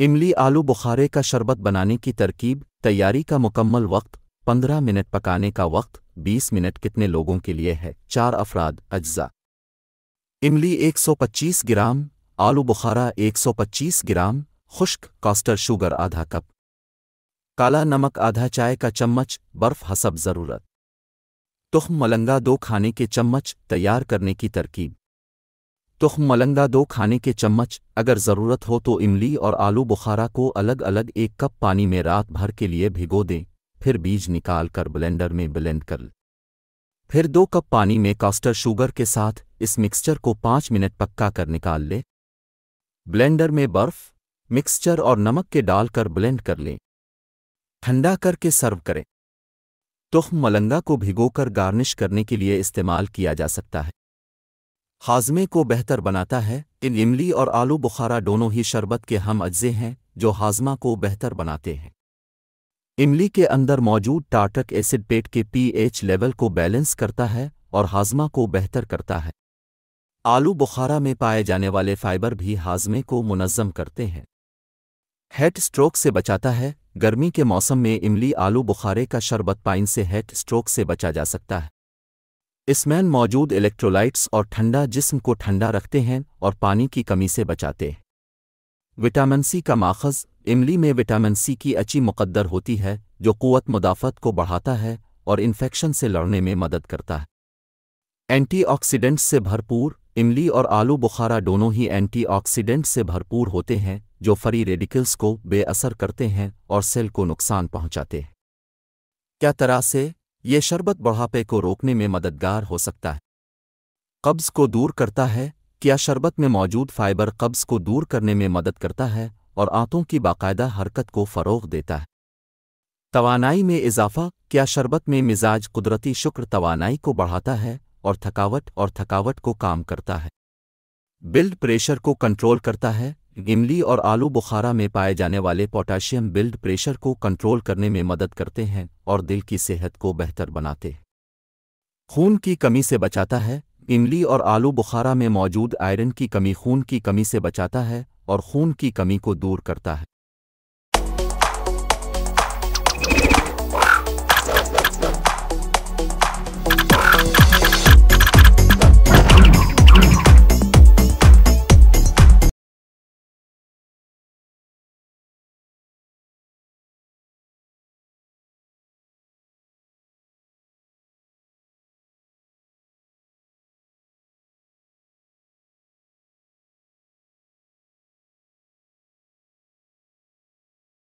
इमली आलू बुखारे का शरबत बनाने की तरकीब। तैयारी का मुकम्मल वक्त 15 मिनट। पकाने का वक्त 20 मिनट। कितने लोगों के लिए है? 4 अफराद। अज्जा: इमली 125 ग्राम, आलू बुखारा 125 ग्राम, खुश्क कास्टर शुगर आधा कप, काला नमक आधा चाय का चम्मच, बर्फ हसब ज़रूरत। तुख्म मलंगा 2 खाने के चम्मच। तैयार करने की तरकीब। तुख्म मलंगा 2 खाने के चम्मच। अगर ज़रूरत हो तो इमली और आलू बुखारा को अलग अलग 1 कप पानी में रात भर के लिए भिगो दें, फिर बीज निकाल कर ब्लेंडर में ब्लेंड कर लें। फिर 2 कप पानी में कास्टर शुगर के साथ इस मिक्सचर को 5 मिनट पक्का कर निकाल लें। ब्लेंडर में बर्फ, मिक्सचर और नमक के डालकर ब्लेंड कर लें। ठंडा करके सर्व करें। तुख्म मलंगा को भिगोकर गार्निश करने के लिए इस्तेमाल किया जा सकता है। हाज़मे को बेहतर बनाता है। इन इमली और आलू बुखारा दोनों ही शरबत के हम अज्जे हैं जो हाज़मा को बेहतर बनाते हैं। इमली के अंदर मौजूद टार्टरिक एसिड पेट के pH लेवल को बैलेंस करता है और हाज़मा को बेहतर करता है। आलू बुखारा में पाए जाने वाले फाइबर भी हाज़मे को मुनज़्ज़म करते हैं। हेड स्ट्रोक से बचाता है। गर्मी के मौसम में इमली आलू बुखारे का शरबत पाइन से हेड स्ट्रोक से बचा जा सकता है। इसमें मौजूद इलेक्ट्रोलाइट्स और ठंडा जिस्म को ठंडा रखते हैं और पानी की कमी से बचाते हैं। विटामिन सी का माखज़। इमली में विटामिन सी की अच्छी मुक़द्दर होती है जो क़ुव्वत मुदाफ़त को बढ़ाता है और इन्फेक्शन से लड़ने में मदद करता है। एंटीऑक्सीडेंट्स से भरपूर। इमली और आलू बुखारा दोनों ही एंटीऑक्सीडेंट से भरपूर होते हैं जो फ्री रेडिकल्स को बेअसर करते हैं और सेल को नुकसान पहुंचाते हैं। क्या तरह से ये शरबत बुढ़ापे को रोकने में मददगार हो सकता है? कब्ज़ को दूर करता है। क्या शरबत में मौजूद फाइबर कब्ज़ को दूर करने में मदद करता है और आंतों की बाकायदा हरकत को फ़रोग़ देता है? तवानाई में इजाफ़ा। क्या शरबत में मिजाज कुदरती शुक्र तवानाई को बढ़ाता है और थकावट को काम करता है? ब्लड प्रेशर को कंट्रोल करता है। इमली और आलू बुखारा में पाए जाने वाले पोटाशियम ब्लड प्रेशर को कंट्रोल करने में मदद करते हैं और दिल की सेहत को बेहतर बनाते हैं। खून की कमी से बचाता है। इमली और आलू बुखारा में मौजूद आयरन की कमी खून की कमी से बचाता है और खून की कमी को दूर करता है।